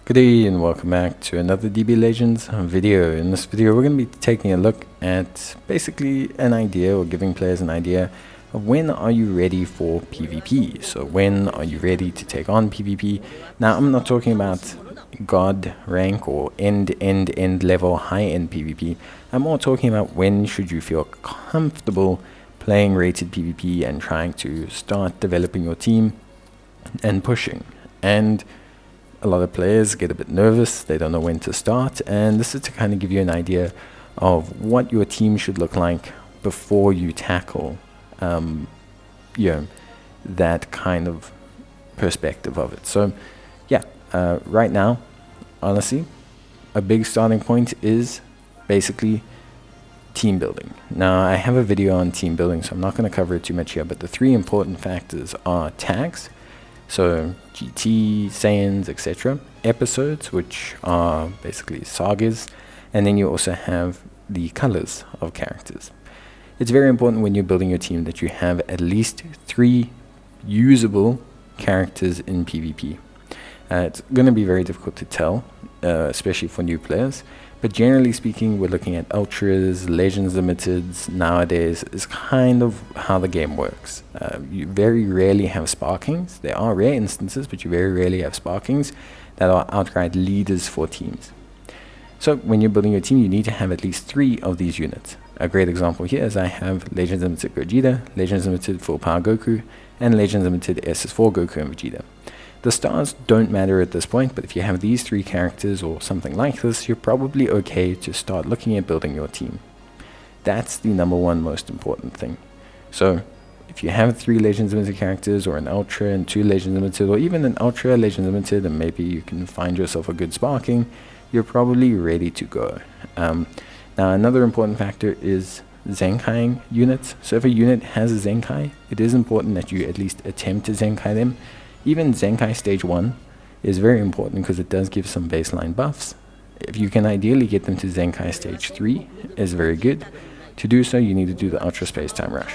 Good day and welcome back to another DB Legends video. In this video we're going to be taking a look at basically an idea, or giving players an idea of when are you ready for PvP. So when are you ready to take on PvP? Now I'm not talking about god rank or end level high end PvP. I'm more talking about when should you feel comfortable playing rated PvP and trying to start developing your team and pushing. And a lot of players get a bit nervous, they don't know when to start, and this is to kind of give you an idea of what your team should look like before you tackle that kind of perspective of it. So yeah, right now, honestly, a big starting point is basically team building. Now I have a video on team building, so I'm not going to cover it too much here, but the three important factors are tags, so GT, Saiyans, etc. Episodes, which are basically sagas, and then you also have the colors of characters. It's very important when you're building your team that you have at least 3 usable characters in PvP. It's going to be very difficult to tell, especially for new players, but generally speaking we're looking at Ultras, Legends Limiteds nowadays is kind of how the game works. You very rarely have Sparkings. There are rare instances, but you very rarely have Sparkings that are outright leaders for teams. So when you're building your team, you need to have at least 3 of these units. A great example here is I have Legends Limited Gogeta, Legends Limited Full Power Goku, and Legends Limited SS4 Goku and Vegeta. The stars don't matter at this point, but if you have these 3 characters or something like this, you're probably okay to start looking at building your team. That's the #1 most important thing. So if you have 3 Legends Limited characters, or an Ultra and 2 Legends Limited, or even an Ultra Legends Limited, and maybe you can find yourself a good Sparking, you're probably ready to go. Now another important factor is Zenkai units. So if a unit has a Zenkai, it is important that you at least attempt to Zenkai them. Even Zenkai stage 1 is very important because it does give some baseline buffs. If you can ideally get them to Zenkai stage 3, is very good. To do so, you need to do the Ultra Space Time Rush.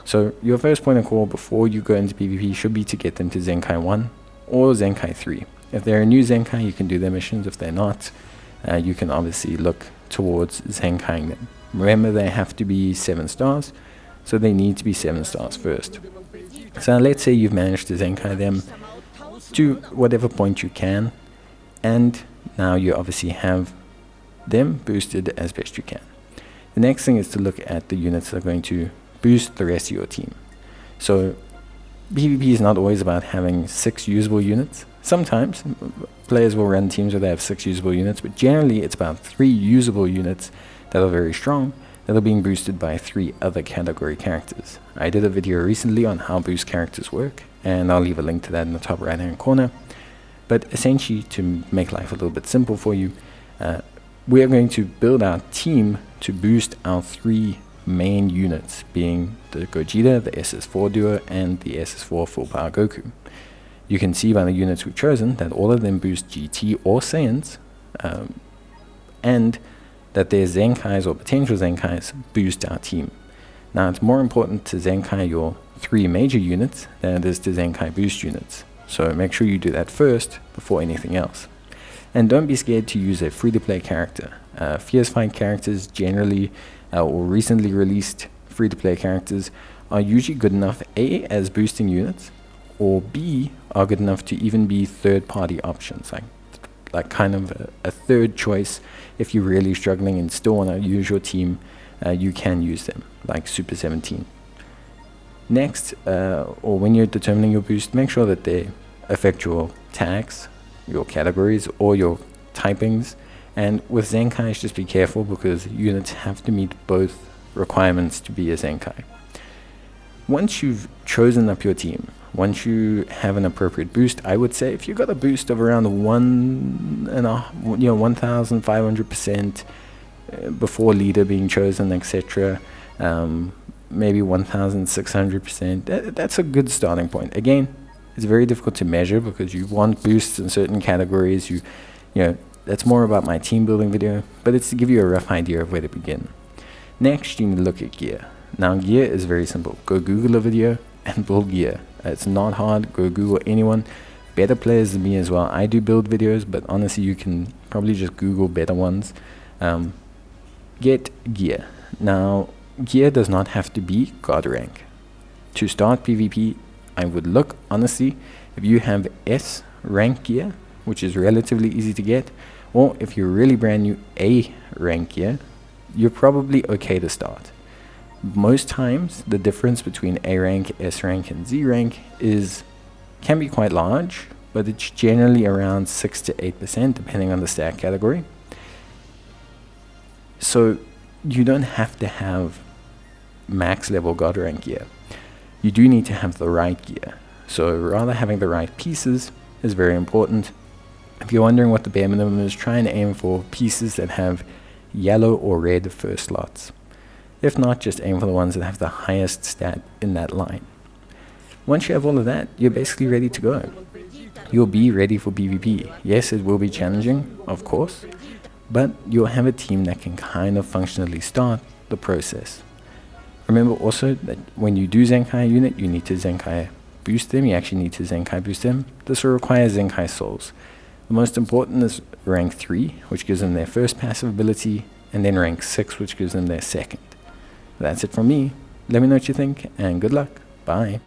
So your first point of call before you go into PvP should be to get them to Zenkai 1 or Zenkai 3. If they're a new Zenkai, you can do their missions. If they're not, you can obviously look towards Zenkaiing them. Remember, they have to be 7 stars, so they need to be 7 stars first. So let's say you've managed to Zenkai them to whatever point you can, and now you obviously have them boosted as best you can. The next thing is to look at the units that are going to boost the rest of your team. So PvP is not always about having 6 usable units. Sometimes players will run teams where they have 6 usable units, but generally it's about 3 usable units that are very strong, that are being boosted by 3 other category characters. I did a video recently on how boost characters work, and I'll leave a link to that in the top right hand corner. But essentially, to make life a little bit simple for you, we are going to build our team to boost our 3 main units, being the Gogeta, the SS4 Duo, and the SS4 Full Power Goku. You can see by the units we've chosen that all of them boost GT or Saiyans, and that their Zenkais or potential Zenkais boost our team. Now it's more important to Zenkai your 3 major units than it is to Zenkai boost units. So make sure you do that first before anything else. And don't be scared to use a free-to-play character. Fierce Fight characters generally, or recently released free-to-play characters, are usually good enough A, as boosting units, or B, are good enough to even be third-party options, like kind of a third choice. If you're really struggling and still want to use your team, you can use them, like Super 17. Next, or when you're determining your boost, make sure that they affect your tags, your categories, or your typings. And with Zenkais, just be careful because units have to meet both requirements to be a Zenkai. Once you've chosen up your team, once you have an appropriate boost, I would say if you got a boost of around 1,500% before leader being chosen, etc., maybe 1,600%, that's a good starting point. Again, it's very difficult to measure because you want boosts in certain categories. You know, that's more about my team building video, but it's to give you a rough idea of where to begin. Next, you need to look at gear. Now, gear is very simple. Go Google a video and build gear. It's not hard. Go Google anyone. better players than me as well. I do build videos, but honestly, you can probably just Google better ones. Get gear. Now, gear does not have to be God rank. To start PvP, I would look, honestly, if you have S rank gear, which is relatively easy to get, or if you're really brand new, A rank gear, you're probably okay to start. Most times, the difference between A rank, S rank, and Z rank can be quite large, but it's generally around 6 to 8% depending on the stat category. So you don't have to have max level God rank gear. You do need to have the right gear. So rather having the right pieces is very important. If you're wondering what the bare minimum is, try and aim for pieces that have yellow or red first slots. If not, just aim for the ones that have the highest stat in that line. Once you have all of that, you're basically ready to go. You'll be ready for PvP. Yes, it will be challenging, of course, but you'll have a team that can kind of functionally start the process. Remember also that when you do Zenkai unit, you need to Zenkai boost them. You actually need to Zenkai boost them. This will require Zenkai souls. The most important is rank 3, which gives them their first passive ability, and then rank 6, which gives them their second. That's it from me. Let me know what you think, and good luck. Bye.